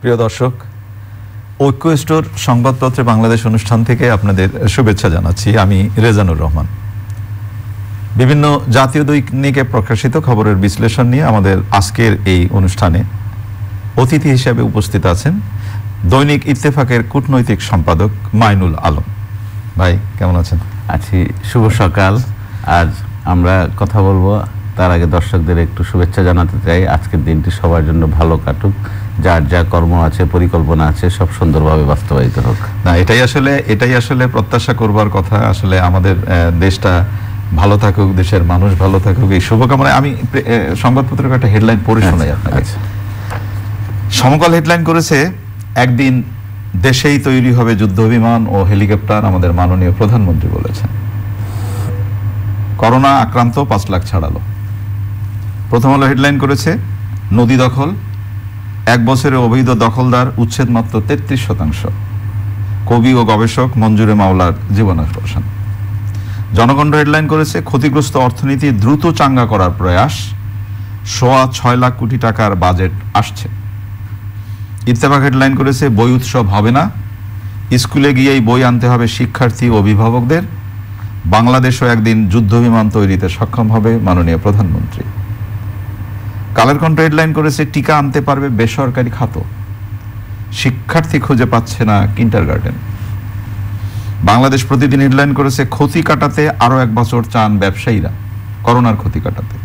প্রিয় দর্শক, ঐক্য স্টোর সংবাদপত্রে বাংলাদেশ অনুষ্ঠান থেকে আপনাদের শুভেচ্ছা জানাচ্ছি। আমি রেজানুর রহমান। বিভিন্ন জাতীয় দৈনিকে প্রকাশিত খবরের বিশ্লেষণ নিয়ে আমাদের আজকের এই অনুষ্ঠানে অতিথি হিসেবে উপস্থিত আছেন দৈনিক ইত্তেফাকের কূটনৈতিক সম্পাদক মাইনুল আলম। ভাই কেমন আছেন? আছি। শুভ সকাল। আজ আমরা কথা বলবো, তার আগে দর্শকদের একটু শুভেচ্ছা জানাতে চাই। আজকের দিনটি সবার জন্য ভালো কাটুক, যার যা কর্ম আছে, পরিকল্পনা আছে, সব সুন্দরভাবে বাস্তবায়িত হোক। না, এটাই আসলে প্রত্যাশা করবার কথা। আসলে আমাদের দেশটা ভালো থাকুক, দেশের মানুষ ভালো থাকুক, এই শুভকামনায় আমি সংবাদপত্রের একটা হেডলাইন পড়ে শোনাই আপনাকে। সমকাল হেডলাইন করেছে, একদিন দেশেই তৈরি হবে যুদ্ধ বিমান ও হেলিকপ্টার, আমাদের মাননীয় প্রধানমন্ত্রী বলেছেন। করোনা আক্রান্ত 5 লাখ ছাড়ালো। প্রথম আলো হেডলাইন করেছে, নদী দখল, 1 বছরে অবৈধ দখলদার উচ্ছেদ মাত্র 33%। কবি ও গবেষক মঞ্জুরে মাওলার জীবনাবসান। জনগণ হেডলাইন করেছে, ক্ষতিগ্রস্ত অর্থনীতি দ্রুত চাঙ্গা করার প্রয়াস, 6.5 লাখ কোটি টাকার বাজেট আসছে। ইত্তেফাক হেডলাইন করেছে, বই উৎসব হবে না, স্কুলে গিয়েই বই আনতে হবে শিক্ষার্থী ও অভিভাবকদের, বাংলাদেশও একদিন যুদ্ধ বিমান তৈরিতে সক্ষম হবে মাননীয় প্রধানমন্ত্রী। কালের কণ্ঠ হেডলাইন করেছে, টিকা আনতে পারবে বেসরকারি খাত, শিক্ষার্থী খুঁজে পাচ্ছে না কিন্ডারগার্টেন। বাংলাদেশ প্রতিদিন হেডলাইন করেছে, ক্ষতি কাটাতে আরো 1 বছর চান ব্যবসায়ীরা, করোনার ক্ষতি কাটাতে।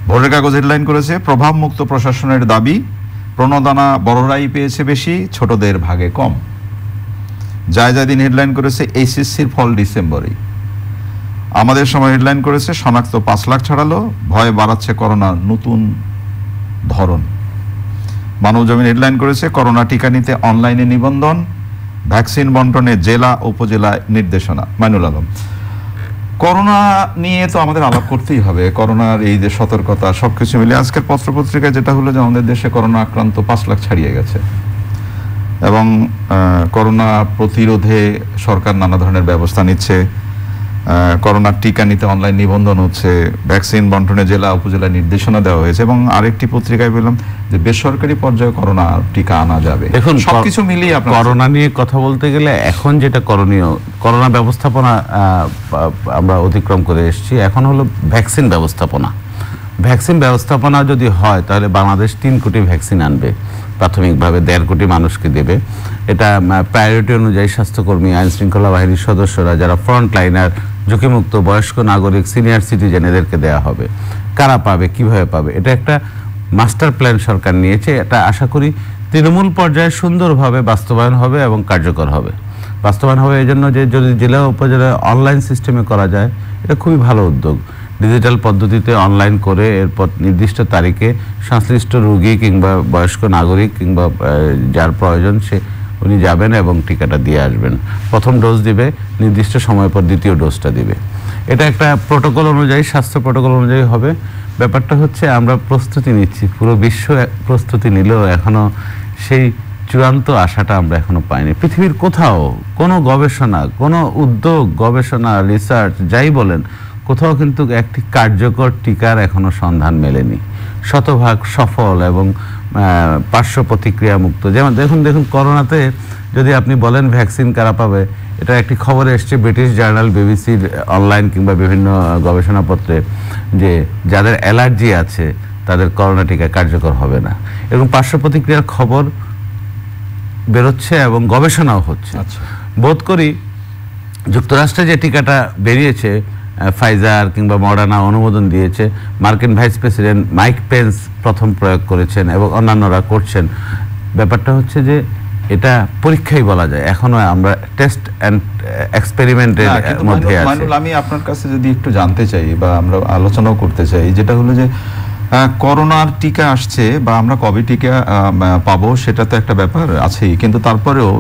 ভোরের কাগজ হেডলাইন করেছে, প্রভাবমুক্ত প্রশাসনের দাবি, প্রণোদনা বড়রাই পেয়েছে বেশি, ছোটদের ভাগে কম। জায়জাদিন হেডলাইন করেছে, এইচএসসির ফল ডিসেম্বরেই। আমাদের সময় হেডলাইন করেছে, শনাক্ত 5 লাখ ছাড়ালো, ভয়ে বাড়াচ্ছে করোনার নতুন ধরন। মানবজমিন হেডলাইন করেছে, করোনা টিকা নিতে অনলাইনে নিবন্ধন, ভ্যাকসিন বন্টনে জেলা উপজেলায় নির্দেশনা। মাইনুল আলম, করোনা নিয়ে তো আমাদের আলাপ করতেই হবে। করোনার এই যে সতর্কতা, সবকিছু মিলে আজকের পত্রপত্রিকায় যেটা হলো যে আমাদের দেশে করোনা আক্রান্ত 5 লাখ ছাড়িয়ে গেছে এবং করোনা প্রতিরোধে সরকার নানা ধরনের ব্যবস্থা নিচ্ছে। করোনার টিকা নিতে অনলাইন নিবন্ধন হচ্ছে, ভ্যাকসিন বন্টনে জেলা উপজেলা নির্দেশনা দেওয়া হয়েছে এবং আরেকটি পত্রিকায় পেলাম যে বেসরকারি পর্যায়ে করোনা টিকা আনা যাবে। দেখুন, সবকিছু মিলিয়ে করোনা নিয়ে কথা বলতে গেলে এখন যেটা করণীয়, করোনা ব্যবস্থাপনা আমরা অতিক্রম করে এসেছি, এখন হলো ভ্যাকসিন ব্যবস্থাপনা। ভ্যাকসিন ব্যবস্থাপনা যদি হয় তাহলে বাংলাদেশ 3 কোটি ভ্যাকসিন আনবে, প্রাথমিকভাবে 1.5 কোটি মানুষকে দেবে। এটা প্রায়োরিটি অনুযায়ী স্বাস্থ্যকর্মী, আইন শৃঙ্খলা বাহিনীর সদস্যরা, যারা ফ্রন্ট লাইনার, ঝুঁকিমুক্ত বয়স্ক নাগরিক, সিনিয়র সিটিজেন, এদেরকে দেওয়া হবে। কারা পাবে, কিভাবে পাবে, এটা একটা মাস্টার প্ল্যান সরকার নিয়েছে। এটা আশা করি তৃণমূল পর্যায়ে সুন্দরভাবে বাস্তবায়ন হবে এবং কার্যকর হবে। বাস্তবায়ন হবে এই জন্য যে যদি জেলা উপজেলায় অনলাইন সিস্টেমে করা যায়, এটা খুবই ভালো উদ্যোগ। ডিজিটাল পদ্ধতিতে অনলাইন করে এরপর নির্দিষ্ট তারিখে সংশ্লিষ্ট রোগী কিংবা বয়স্ক নাগরিক কিংবা যার প্রয়োজন উনি যাবেন এবং টিকাটা দিয়ে আসবেন। প্রথম ডোজ দিবে, নির্দিষ্ট সময় পর দ্বিতীয় ডোজটা দিবে। এটা একটা প্রোটোকল অনুযায়ী, স্বাস্থ্য প্রোটোকল অনুযায়ী হবে। ব্যাপারটা হচ্ছে আমরা প্রস্তুতি নিচ্ছি, পুরো বিশ্ব প্রস্তুতি নিলেও এখনো সেই চূড়ান্ত আশাটা আমরা এখনো পাইনি। পৃথিবীর কোথাও কোনো গবেষণা, কোনো উদ্যোগ, গবেষণা, রিসার্চ যাই বলেন, কোথাও কিন্তু একটি কার্যকর টিকার এখনো সন্ধান মেলেনি, শতভাগ সফল এবং পার্শ্ব প্রতিক্রিয়া মুক্ত। যেমন দেখুন করোনাতে যদি আপনি বলেন ভ্যাকসিন কারা পাবে, এটা একটি খবরে এসছে ব্রিটিশ জার্নাল, বিবিসির অনলাইন কিংবা বিভিন্ন গবেষণাপত্রে, যে যাদের অ্যালার্জি আছে তাদের করোনা টিকা কার্যকর হবে না। এবং পার্শ্ব প্রতিক্রিয়ার খবর বেরোচ্ছে এবং গবেষণাও হচ্ছে। বোধ করি যুক্তরাষ্ট্রে যে টিকাটা বেরিয়েছে, ফাইজার কিংবা মডার্না অনুমোদন দিয়েছে, মার্কিন ভাইস প্রেসিডেন্ট মাইক পেন্স প্রথম প্রয়োগ করেছেন এবং অন্যান্যরা করছেন। ব্যাপারটা হচ্ছে যে এটা পরীক্ষাই বলা যায়, এখনো আমরা টেস্ট অ্যান্ড এক্সপেরিমেন্টের মধ্যে আছি। আমি আপনার কাছে যদি একটু জানতে চাই বা আমরা আলোচনাও করতে চাই, যেটা হলো যে করোনার টিকা আসছে বা আমরা কবে টিকা পাবো সেটা তো একটা ব্যাপার আছেই, কিন্তু তারপরেও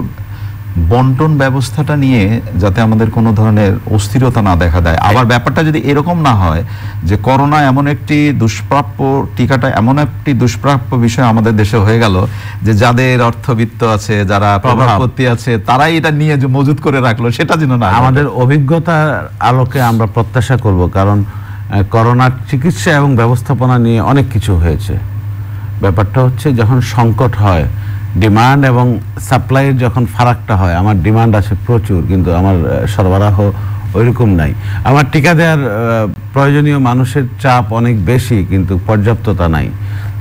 বন্টন ব্যবস্থাটা নিয়ে যাতে আমাদের কোনো ধরনের অস্থিরতা না দেখা দেয়। আবার ব্যাপারটা যদি এরকম না হয় যে করোনা এমন একটি দুষ্প্রাপ্য, টিকাটা এমন একটি দুষ্প্রাপ্য বিষয় আমাদের দেশে হয়ে গেল যে যাদের অর্থবিত্ত আছে, যারা প্রভাবপতি আছে, তারাই এটা নিয়ে যে মজুত করে রাখলো, সেটা যেন না। আমাদের অভিজ্ঞতার আলোকে আমরা প্রত্যাশা করব, কারণ করোনার চিকিৎসা এবং ব্যবস্থাপনা নিয়ে অনেক কিছু হয়েছে। ব্যাপারটা হচ্ছে যখন সংকট হয় ডিমান্ড এবং সাপ্লাইয়ের যখন ফারাকটা হয়, আমার ডিমান্ড আছে প্রচুর কিন্তু আমার সরবরাহ ওইরকম নাই, আমার টিকা দেওয়ার প্রয়োজনীয় মানুষের চাপ অনেক বেশি কিন্তু পর্যাপ্ততা নাই,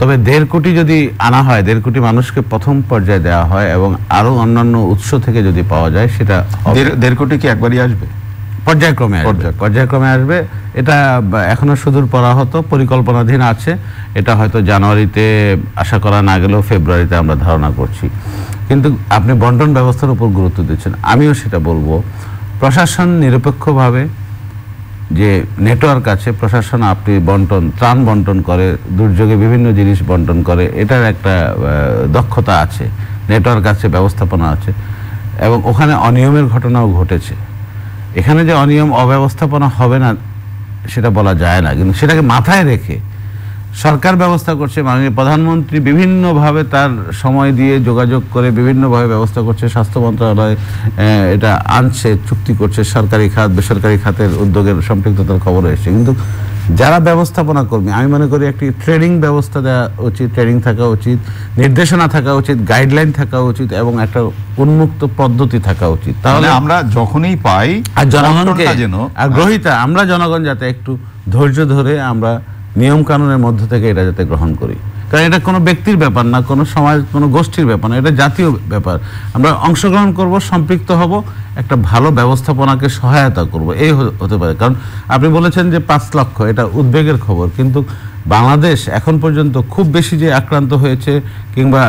তবে 1.5 কোটি যদি আনা হয়, 1.5 কোটি মানুষকে প্রথম পর্যায়ে দেওয়া হয় এবং আরো অন্যান্য উৎস থেকে যদি পাওয়া যায়, সেটা 1.5 কোটি কি একবারই আসবে? পর্যায়ক্রমে আসবে। এটা এখনো সুদূর পরাহত, পরিকল্পনাধীন আছে। এটা হয়তো জানুয়ারিতে আশা করা না গেলেও ফেব্রুয়ারিতে আমরা ধারণা করছি। কিন্তু আপনি বন্টন ব্যবস্থার উপর গুরুত্ব দিচ্ছেন, আমিও সেটা বলবো। প্রশাসন নিরপেক্ষভাবে যে নেটওয়ার্ক আছে, প্রশাসন আপনি ত্রাণ বন্টন করে, দুর্যোগে বিভিন্ন জিনিস বন্টন করে, এটার একটা দক্ষতা আছে, নেটওয়ার্ক আছে, ব্যবস্থাপনা আছে, এবং ওখানে অনিয়মের ঘটনাও ঘটেছে। এখানে যে অনিয়ম অব্যবস্থাপনা হবে না সেটা বলা যায় না, কিন্তু সেটাকে মাথায় রেখে সরকার ব্যবস্থা করছে। মাননীয় প্রধানমন্ত্রী বিভিন্নভাবে তার সময় দিয়ে যোগাযোগ করে বিভিন্নভাবে ব্যবস্থা করছে। স্বাস্থ্য মন্ত্রণালয় এটা আনছে, চুক্তি করছে, সরকারি খাত বেসরকারি খাতের উদ্যোগের সম্পৃক্ততার খবর এসেছে। কিন্তু যারা ব্যবস্থাপনা কর্মী, আমি মনে করি একটি ট্রেনিং ব্যবস্থা দেওয়া উচিত, ট্রেনিং থাকা উচিত, নির্দেশনা থাকা উচিত, গাইডলাইন থাকা উচিত এবং একটা উন্মুক্ত পদ্ধতি থাকা উচিত। তাহলে আমরা যখনই পাই আর জনগণকে আগ্রহিতা, আমরা জনগণ যাতে একটু ধৈর্য ধরে আমরা নিয়ম কানুনের মধ্য থেকে এটা যাতে গ্রহণ করি, কারণ এটা কোনো ব্যক্তির ব্যাপার না, কোনো সমাজ, কোনো গোষ্ঠীর ব্যাপার না, এটা জাতীয় ব্যাপার। আমরা অংশগ্রহণ করব, সম্পৃক্ত হব, একটা ভালো ব্যবস্থাপনাকে সহায়তা করব, এই হতে পারে। কারণ আপনি বলেছেন যে 5 লক্ষ, এটা উদ্বেগের খবর, কিন্তু বাংলাদেশ এখন পর্যন্ত খুব বেশি যে আক্রান্ত হয়েছে কিংবা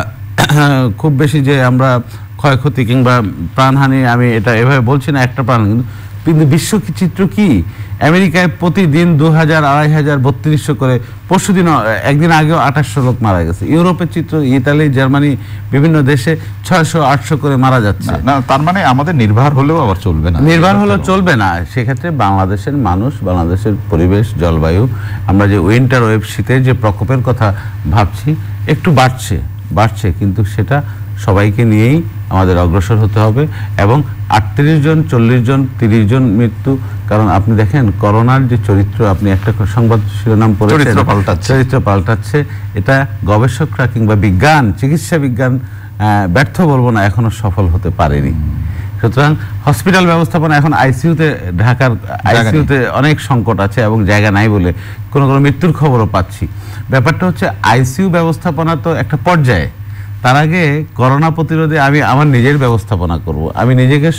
খুব বেশি যে আমরা ক্ষয়ক্ষতি কিংবা প্রাণহানি, আমি এটা এভাবে বলছি না, একটা প্রাণ, কিন্তু বিশ্ব চিত্র কি? আমেরিকায় প্রতিদিন 2000, 2500, 3200 করে, পরশুদিন একদিন আগেও 2800 লোক মারা গেছে। ইউরোপের চিত্র, ইতালি, জার্মানি, বিভিন্ন দেশে 600, 800 করে মারা যাচ্ছে। না, তার মানে আমাদের নির্ভর হলেও আবার চলবে না, নির্ভর হলেও চলবে না। সেক্ষেত্রে বাংলাদেশের মানুষ, বাংলাদেশের পরিবেশ, জলবায়ু, আমরা যে উইন্টার ওয়েভ, শীতের যে প্রকোপের কথা ভাবছি, একটু বাড়ছে, কিন্তু সেটা সবাইকে নিয়েই আমাদের অগ্রসর হতে হবে। এবং 38 জন, 40 জন, 30 জন মৃত্যু, কারণ আপনি দেখেন করোনার যে চরিত্র, আপনি একটা সংবাদ শিরোনাম পড়েছেন, চরিত্র পাল্টাচ্ছে। এটা গবেষকরা কিংবা বিজ্ঞান, চিকিৎসা বিজ্ঞান, ব্যর্থ বলবো না, এখনো সফল হতে পারেনি। সুতরাং হসপিটাল ব্যবস্থাপনা এখন ঢাকার আইসিইউতে অনেক সংকট আছে এবং জায়গা নাই বলে কোনো মৃত্যুর খবরও পাচ্ছি। ব্যাপারটা হচ্ছে আইসিইউ ব্যবস্থাপনা তো একটা পর্যায়ে, তার আগে করোনা প্রতিরোধে আমি আমার নিজের ব্যবস্থাপনা করব, আমি নিজেকে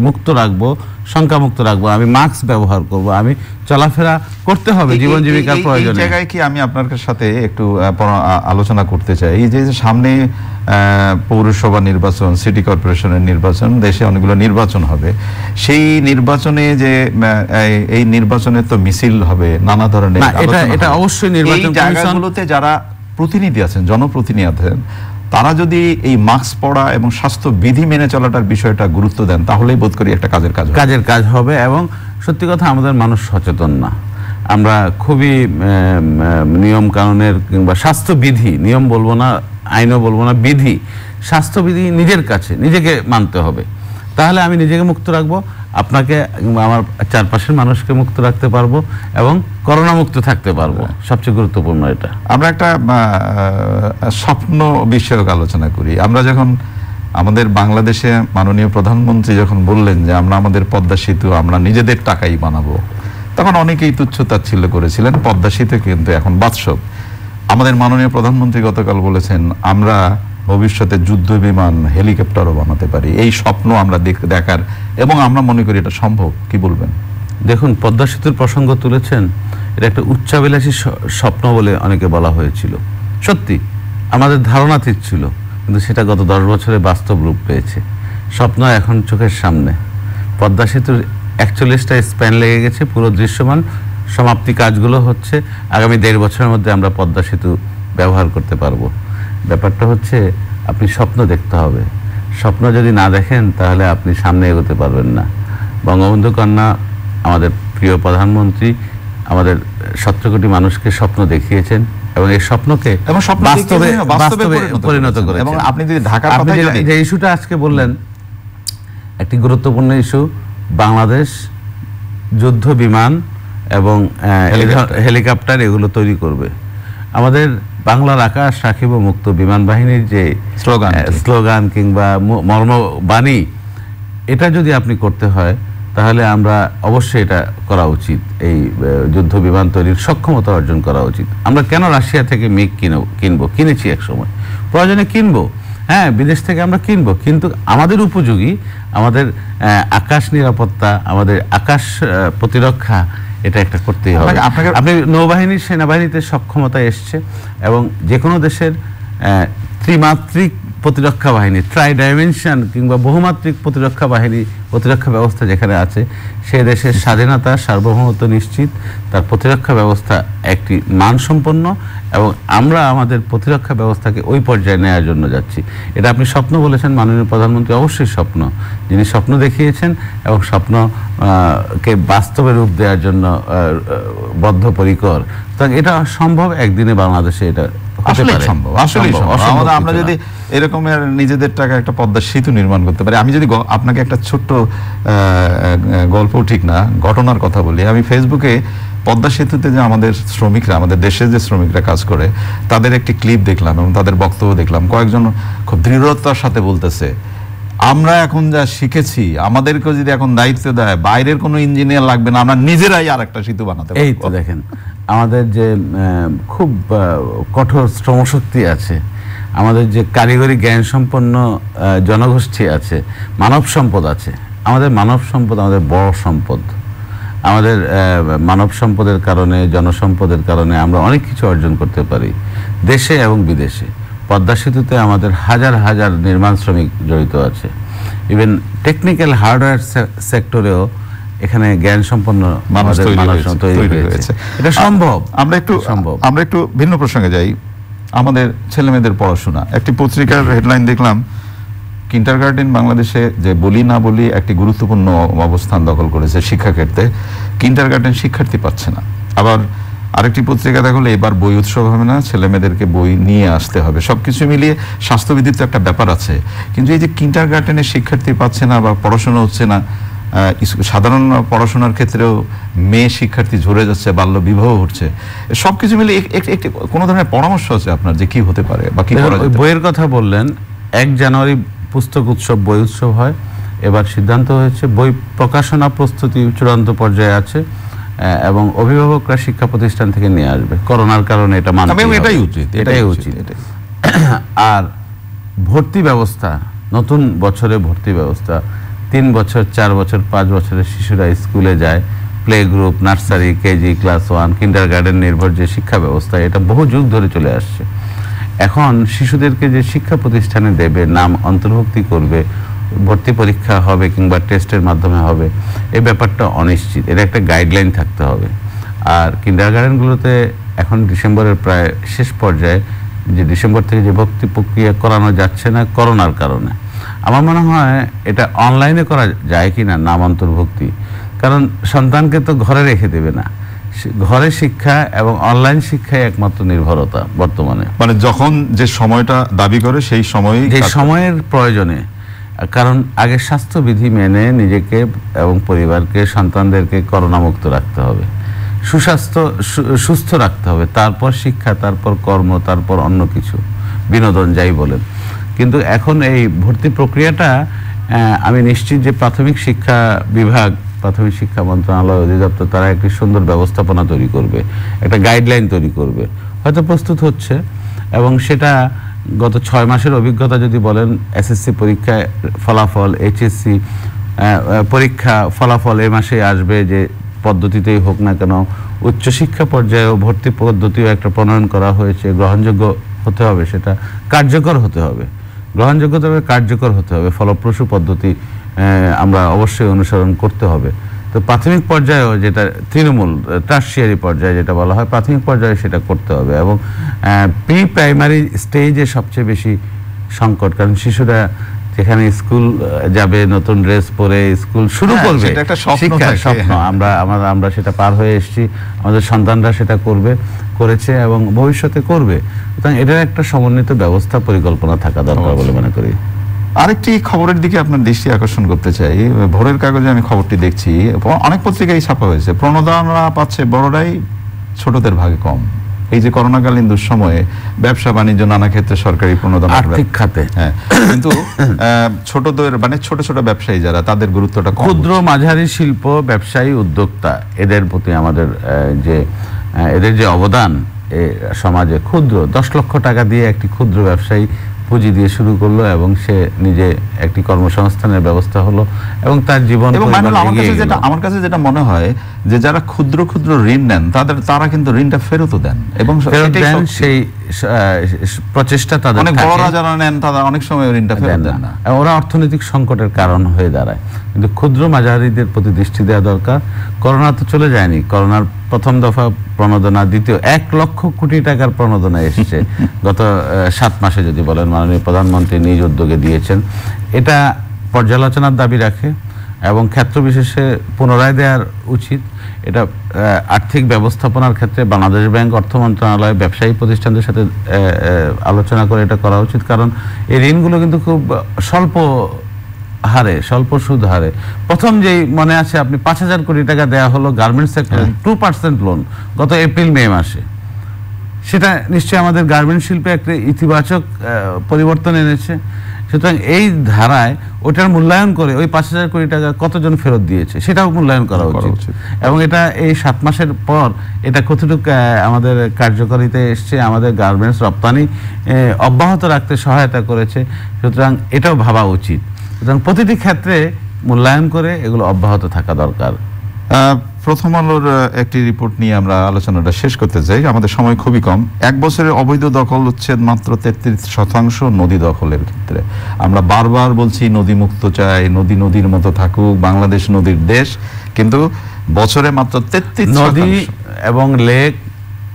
মুক্ত রাখবো, শঙ্কামুক্ত রাখবো, আমি মাস্ক ব্যবহার করব, আমি চলাফেরা করতে হবে জীবন জীবিকার প্রয়োজনে। এই জায়গায় কি আমি আপনার সাথে একটু আলোচনা করতে চাই, এই যে সামনে পৌরসভা নির্বাচন, সিটি কর্পোরেশনের নির্বাচন, দেশে অনেকগুলো নির্বাচন হবে, সেই নির্বাচনে যে এই নির্বাচনে তো মিছিল হবে, নানা ধরনের, এটা অবশ্যই নির্বাচন জায়গাগুলোতে যারা প্রতিনিধি আছেন, জনপ্রতিনিধি আছেন, তারা যদি এই মাস্ক পরা এবং স্বাস্থ্য বিধি মেনে চলাটার বিষয়টা গুরুত্ব দেন, তাহলেই বোধ করি একটা কাজের কাজ হবে। এবং সত্যি কথা, আমাদের মানুষ সচেতন না, আমরা খুবই নিয়ম কানুনের কিংবা স্বাস্থ্যবিধি, নিয়ম বলবো না, আইনও বলবো না, বিধি, স্বাস্থ্যবিধি নিজের কাছে নিজেকে মানতে হবে। তাহলে আমি নিজেকে মুক্ত রাখবো, আপনাকে আমার চারপাশের মানুষকে মুক্ত রাখতে পারবো এবং করোনা মুক্ত থাকতে পারবো। সবচেয়ে গুরুত্বপূর্ণ এটা। আমরা একটা স্বপ্ন বিষয়ক আলোচনা করি। আমরা যখন আমাদের বাংলাদেশে মাননীয় প্রধানমন্ত্রী যখন বললেন যে আমরা আমাদের পদ্মা সেতু আমরা নিজেদের টাকাই বানাবো, তখন অনেকেই তুচ্ছ-তাচ্ছিল্য করেছিলেন। পদ্মা সেতু কিন্তু এখন বাস্তব। আমাদের মাননীয় প্রধানমন্ত্রী গতকাল বলেছেন আমরা ভবিষ্যতে যুদ্ধ বিমান, হেলিকপ্টারও বানাতে পারি। এই স্বপ্ন আমরা দেখার, এবং আমরা মনে করি এটা সম্ভব। কি বলবেন? দেখুন, পদ্মা সেতুর প্রসঙ্গ তুলেছেন, এটা একটা উচ্চাভিলাষী স্বপ্ন বলে অনেকে বলা হয়েছিল। সত্যি আমাদের ধারণাতীত ছিল, কিন্তু সেটা গত 10 বছরে বাস্তব রূপ পেয়েছে। স্বপ্ন এখন চোখের সামনে। পদ্মা সেতুর 41টা স্প্যান লেগে গেছে, পুরো দৃশ্যমান, সমাপ্তি কাজগুলো হচ্ছে। আগামী 1.5 বছরের মধ্যে আমরা পদ্মা সেতু ব্যবহার করতে পারবো। ব্যাপারটা হচ্ছে আপনি স্বপ্ন দেখতে হবে। স্বপ্ন যদি না দেখেন তাহলে আপনি সামনে এগোতে পারবেন না। বঙ্গবন্ধু কন্যা, আমাদের প্রিয় প্রধানমন্ত্রী, আমাদের 17 কোটি মানুষকে স্বপ্ন দেখিয়েছেন এবং এই স্বপ্নকে বাস্তবে পরিণত করেছেন। এবং আপনি যদি ঢাকার কথা, যে ইস্যুটা আজকে বললেন, একটি গুরুত্বপূর্ণ ইস্যু, বাংলাদেশ যুদ্ধ বিমান এবং হেলিকপ্টার এগুলো তৈরি করবে। আমাদের বাংলার আকাশ রাখিব মুক্ত বিমান বাহিনীর যে স্লোগান কিংবা মর্মবাণী, এটা যদি আপনি করতে হয় তাহলে আমরা অবশ্যই এটা করা উচিত। এই যুদ্ধ বিমান তৈরির সক্ষমতা অর্জন করা উচিত। আমরা কেন রাশিয়া থেকে মিগ কিনবো, কিনেছি এক সময়, প্রয়োজনে কিনবো, হ্যাঁ বিদেশ থেকে আমরা কিনবো, কিন্তু আমাদের উপযোগী, আমাদের আকাশ নিরাপত্তা, আমাদের আকাশ প্রতিরক্ষা, এটা একটা করতেই হবে। আপনি নৌবাহিনীর, সেনাবাহিনীতে সক্ষমতা এসছে এবং যে কোনো দেশের ত্রিমাত্রিক প্রতিরক্ষা বাহিনী, ট্রাই ডাইমেনশন কিংবা বহুমাত্রিক প্রতিরক্ষা বাহিনী, প্রতিরক্ষা ব্যবস্থা যেখানে আছে, সে দেশের স্বাধীনতা, সার্বভৌমত্ব নিশ্চিত, তার প্রতিরক্ষা ব্যবস্থা একটি মানসম্পন্ন, এবং আমরা আমাদের প্রতিরক্ষা ব্যবস্থাকে ওই পর্যায়ে নেওয়ার জন্য যাচ্ছি। এটা আপনি স্বপ্ন বলেছেন, মাননীয় প্রধানমন্ত্রী অবশ্যই স্বপ্ন, যিনি স্বপ্ন দেখিয়েছেন এবং স্বপ্নকে বাস্তবে রূপ দেওয়ার জন্য বদ্ধপরিকর। এটা সম্ভব, একদিনে বাংলাদেশে এটা আমরা যদি এরকমের নিজেদের টাকা একটা পদ্মা সেতু নির্মাণ করতে পারি। আমি যদি আপনাকে একটা ছোট্ট গল্প, ঠিক না, ঘটনার কথা বলি। আমি ফেসবুকে পদ্মা সেতুতে যে আমাদের শ্রমিকরা, আমাদের দেশের যে শ্রমিকরা কাজ করে, তাদের একটি ক্লিপ দেখলাম এবং তাদের বক্তব্য দেখলাম। কয়েকজন খুব দৃঢ়তার সাথে বলতেছে, আমরা এখন যা শিখেছি, আমাদেরকে যদি এখন দায়িত্ব দেয়, বাইরের কোনো ইঞ্জিনিয়ার লাগবে না, আমরা নিজেরাই আর একটা সেতু বানাতে পারবো। এই তো দেখেন, আমাদের যে খুব কঠোর শ্রমশক্তি আছে, আমাদের যে কারিগরি জ্ঞান সম্পন্ন জনগোষ্ঠী আছে, মানব সম্পদ আছে। আমাদের মানব সম্পদ আমাদের বড় সম্পদ। আমাদের মানব সম্পদের কারণে, জনসম্পদের কারণে আমরা অনেক কিছু অর্জন করতে পারি দেশে এবং বিদেশে। পদ্মা সেতুতে আমাদের হাজার হাজার নির্মাণ শ্রমিক জড়িত আছে। ইভেন টেকনিক্যাল হার্ডওয়্যার সেক্টরেও এখানে জ্ঞান সম্পন্ন মানুষ তৈরি হয়েছে। এটা সম্ভব। আমরা একটু ভিন্ন প্রসঙ্গে যাই। আমাদের ছেলেমেয়েদের পড়াশোনা, একটি পত্রিকার হেডলাইন দেখলাম, কিন্ডারগার্টেন বাংলাদেশে যে বলি না বলি একটি গুরুত্বপূর্ণ অবস্থান দখল করেছে শিক্ষাক্ষেত্রে। কিন্ডারগার্টেন শিক্ষার্থী পাচ্ছে না। আবার আরেকটি পত্রিকা দেখলে এবার বই উৎসব হবে না, ছেলেমেয়েদেরকে বই নিয়ে আসতে হবে। সবকিছু মিলিয়ে স্বাস্থ্যবিধির তো একটা ব্যাপার আছে, কিন্তু এই যে কিন্ডারগার্টেনের শিক্ষার্থী পাচ্ছে না বা পড়াশোনা হচ্ছে না, সাধারণ পড়াশোনার ক্ষেত্রেও মেয়ে শিক্ষার্থী ঝরে যাচ্ছে, বাল্য বিবাহ হচ্ছে, সবকিছু মিলে একটি কোনো ধরনের পরামর্শ আছে আপনার যে কি হতে পারে বা কি করা যায়? বইয়ের কথা বললেন, 1 জানুয়ারি পুস্তক উৎসব, বই উৎসব হয়। এবার সিদ্ধান্ত হয়েছে বই প্রকাশনা প্রস্তুতি চূড়ান্ত পর্যায়ে আছে এবং অভিভাবকরা শিক্ষা প্রতিষ্ঠান থেকে নিয়ে আসবে। করোনার কারণে এটা এটাই উচিত। আর ভর্তি ব্যবস্থা, নতুন বছরে ভর্তি ব্যবস্থা, 3 বছর, 4 বছর, 5 বছরের শিশুরা স্কুলে যায়, play group, nursery, KG, class 1, kindergarten নির্ভর যে শিক্ষা ব্যবস্থা, এটা বহু যুগ ধরে চলে আসছে। এখন শিশুদেরকে যে শিক্ষা প্রতিষ্ঠানে দেবে, নাম অন্তর্ভুক্তি করবে, ভর্তি পরীক্ষা হবে কিংবা টেস্টের মাধ্যমে হবে, এই ব্যাপারটা অনিশ্চিত। এটা একটা গাইডলাইন থাকতে হবে। আর কিন্ডারগার্টেনগুলোতে এখন ডিসেম্বরের প্রায় শেষ পর্যায়ে, যে ডিসেম্বর থেকে যে ভর্তি প্রক্রিয়া করানো যাচ্ছে না করোনার কারণে, আমার মনে হয় এটা অনলাইনে করা যায় কি না নাম অন্তর্ভুক্তি। কারণ সন্তানকে তো ঘরে রেখে দেবে না, ঘরে শিক্ষা এবং অনলাইন শিক্ষায় একমাত্র নির্ভরতা বর্তমানে। মানে যখন যে সময়টা দাবি করে সেই সময়ের প্রয়োজনে। কারণ আগে স্বাস্থ্যবিধি মেনে নিজেকে এবং পরিবারকে, সন্তানদেরকে করোনামুক্ত রাখতে হবে, সুস্থ রাখতে হবে, তারপর শিক্ষা, তারপর কর্ম, তারপর অন্য কিছু, বিনোদন যাই বলেন। কিন্তু এখন এই ভর্তি প্রক্রিয়াটা আমি নিশ্চিত যে প্রাথমিক শিক্ষা বিভাগ, প্রাথমিক শিক্ষা মন্ত্রণালয়, অধিদপ্তর, তারা একটি সুন্দর ব্যবস্থাপনা তৈরি করবে, একটা গাইডলাইন তৈরি করবে, হয়তো প্রস্তুত হচ্ছে। এবং সেটা গত 6 মাসের অভিজ্ঞতা যদি বলেন, এসএসসি পরীক্ষায় ফলাফল, এইচএসসি পরীক্ষা ফলাফল এ মাসে আসবে, যে পদ্ধতিতেই হোক না কেন। উচ্চশিক্ষা পর্যায়েও ভর্তি পদ্ধতিও একটা প্রণয়ন করা হয়েছে, গ্রহণযোগ্য হতে হবে, সেটা কার্যকর হতে হবে, গ্রহণযোগ্য তবে কার্যকর হতে হবে, ফলপ্রসূ পদ্ধতি আমরা অবশ্যই অনুসরণ করতে হবে। তো প্রাথমিক পর্যায়েও, যেটা তৃণমূল টার্সিয়ারি পর্যায়ে যেটা বলা হয়, প্রাথমিক পর্যায়ে সেটা করতে হবে। এবং প্রি প্রাইমারি স্টেজে সবচেয়ে বেশি সংকট, কারণ শিশুরা যেখানে স্কুল যাবে, নতুন ড্রেস পরে স্কুল শুরু করবে, শিক্ষার স্বপ্ন, আমরা সেটা পার হয়ে এসেছি, আমাদের সন্তানরা সেটা করেছে এবং ভবিষ্যতে করবে। সুতরাং এটার একটা সমন্বিত ব্যবস্থা, পরিকল্পনা থাকা দরকার বলে মনে করি। আরেকটি খবরের দিকে আপনার দৃষ্টি আকর্ষণ করতে চাই। ভোরের কাগজে আমি খবরটি দেখছি, অনেক পত্রিকায় ছাপা হয়েছে, প্রণোদনা পাচ্ছে বড়রাই, ছোটদের ভাগে কম। এই যে করোনাকালীন দুঃসময়ে ব্যবসা বাণিজ্য নানা ক্ষেত্রে সরকারি প্রণোদনা আর্থিক খাতে, হ্যাঁ, কিন্তু ছোটদের মানে ছোট ছোট ব্যবসায়ী যারা, তাদের গুরুত্বটা কম। ক্ষুদ্র মাঝারি শিল্প ব্যবসায়ী উদ্যোক্তা, এদের প্রতি আমাদের এদের যে অবদান সমাজে, ক্ষুদ্র 10 লক্ষ টাকা দিয়ে একটি ক্ষুদ্র ব্যবসায়ী পুঁজি দিয়ে শুরু করলো এবং সে নিজে একটি কর্মসংস্থানের ব্যবস্থা হলো এবং তার জীবন। এবং আমার কাছে যেটা মনে হয় যে যারা ক্ষুদ্র ক্ষুদ্র ঋণ নেন তারা কিন্তু ঋণটা ফেরতও দেন এবং সেই প্রচেষ্টা তাদের। অনেক বড়রা যারা নেন তারা অনেক সময় ঋণটা ফেরত দেন না, ওরা অর্থনৈতিক সংকটের কারণ হয়ে দাঁড়ায়। কিন্তু ক্ষুদ্র মাঝারিদের প্রতি দৃষ্টি দেওয়া দরকার। করোনা তো চলে যায়নি, করোনার প্রথম দফা প্রণোদনা, দ্বিতীয় 1 লক্ষ কোটি টাকার প্রণোদনা এসেছে গত 7 মাসে যদি বলেন, মাননীয় প্রধানমন্ত্রী নিজ উদ্যোগে দিয়েছেন। এটা পর্যালোচনার দাবি রাখে এবং ক্ষেত্র বিশেষে পুনরায় দেওয়ার উচিত। এটা আর্থিক ব্যবস্থাপনার ক্ষেত্রে বাংলাদেশ ব্যাংক, অর্থ মন্ত্রণালয়, ব্যবসায়ী প্রতিষ্ঠানদের সাথে আলোচনা করে এটা করা উচিত। কারণ এই ঋণগুলো কিন্তু খুব স্বল্প সুদ হারে। প্রথম যেই মনে আছে আপনি 5,000 কোটি টাকা দেওয়া হলো গার্মেন্টস সেক্টরে 2% লোন গত এপ্রিল-মে মাসে। সেটা নিশ্চয়ই আমাদের গার্মেন্টস শিল্পে একটা ইতিবাচক পরিবর্তন এনেছে। সুতরাং এই ধারায় ওটার মূল্যায়ন করে ওই 5,000 কোটি টাকা কতজন ফেরত দিয়েছে সেটাও মূল্যায়ন করা উচিত। এবং এটা এই 7 মাসের পর এটা কতটুকু আমাদের কার্যকারিতা এসছে, আমাদের গার্মেন্টস রপ্তানি অব্যাহত রাখতে সহায়তা করেছে। সুতরাং এটাও ভাবা উচিত। সুতরাং প্রতিটি ক্ষেত্রে মূল্যায়ন করে এগুলো অব্যাহত থাকা দরকার। প্রথম আলোর একটি রিপোর্ট নিয়ে আমরা আলোচনাটা শেষ করতে চাই, আমাদের সময় খুবই কম। 1 বছরে অবৈধ দখল উচ্ছেদ মাত্র 33% নদী দখলের ক্ষেত্রে। আমরা বারবার বলছি নদী মুক্ত চাই, নদীর মতো থাকুক, বাংলাদেশ নদীর দেশ, কিন্তু বছরে মাত্র 33%। নদী এবং লেক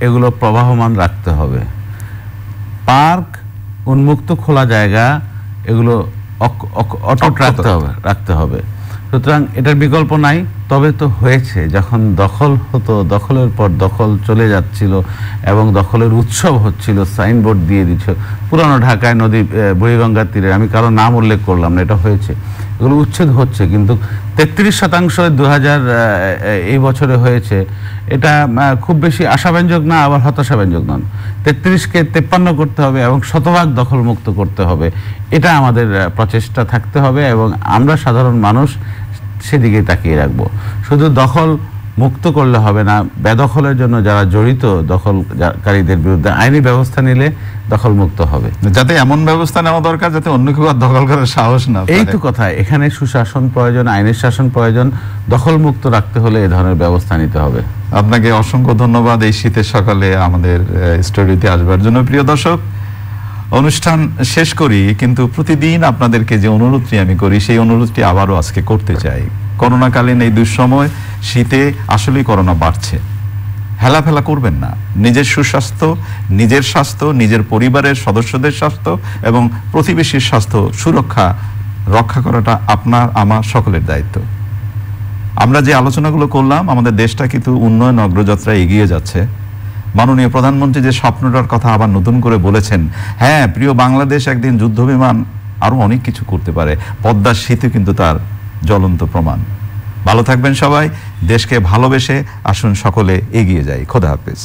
এগুলো প্রবাহমান রাখতে হবে। পার্ক, উন্মুক্ত খোলা জায়গা এগুলো অটুট রাখতে হবে। সুতরাং এটার বিকল্প নাই। তবে তো হয়েছে, যখন দখল হতো, দখলের পর দখল চলে যাচ্ছিল এবং দখলের উৎসব হচ্ছিল, সাইনবোর্ড দিয়ে দিচ্ছ পুরানো ঢাকায় নদী বুড়িগঙ্গার তীরে, আমি কারো নাম উল্লেখ করলাম না, এটা হয়েছে, এগুলো উচ্ছেদ হচ্ছে। কিন্তু 33% 2000 এই বছরে হয়েছে, এটা খুব বেশি আশাব্যঞ্জক না, আবার হতাশাব্যঞ্জক নন। 33কে 53 করতে হবে এবং শতভাগ দখল মুক্ত করতে হবে, এটা আমাদের প্রচেষ্টা থাকতে হবে এবং আমরা সাধারণ মানুষ সেদিকেই তাকিয়ে রাখবো। শুধু দখল মুক্ত করলে হবে না, বেদখলের জন্য যারা জড়িত দখলকারীদের বিরুদ্ধে আইনি ব্যবস্থা নিলে দখল মুক্ত হবে। যাতে এমন ব্যবস্থা নেওয়া দরকার যাতে অন্য কেউ দখল করার সাহস না। এই তো কথা, এখানে সুশাসন প্রয়োজন, আইনের শাসন প্রয়োজন। দখল মুক্ত রাখতে হলে এই ধরনের ব্যবস্থা নিতে হবে। আপনাকে অসংখ্য ধন্যবাদ এই শীতের সকালে আমাদের স্টুডিওতে আসবার জন্য। প্রিয় দর্শক, অনুষ্ঠান শেষ করি, কিন্তু প্রতিদিন আপনাদেরকে যে অনুরোধটি আমি করি সেই অনুরোধটি আবারও আজকে করতে চাই। করোনাকালীন এই দুঃসময়, শীতে আসলেই করোনা বাড়ছে, হেলাফেলা করবেন না। নিজের সুস্বাস্থ্য, নিজের স্বাস্থ্য, নিজের পরিবারের সদস্যদের স্বাস্থ্য এবং প্রতিবেশীর স্বাস্থ্য রক্ষা করাটা আপনার আমার সকলের দায়িত্ব। আমরা যে আলোচনাগুলো করলাম, আমাদের দেশটা কিন্তু উন্নয়ন অগ্রযাত্রায় এগিয়ে যাচ্ছে। মাননীয় প্রধানমন্ত্রী যে স্বপ্নটার কথা আবার নতুন করে বলেছেন, হ্যাঁ প্রিয় বাংলাদেশ একদিন যুদ্ধ বিমান আরো অনেক কিছু করতে পারে, পদ্মার সেতু কিন্তু তার জ্বলন্ত প্রমাণ। ভালো থাকবেন সবাই, দেশকে ভালোবেসে আসুন সকলে এগিয়ে যাই। খোদা হাফেজ।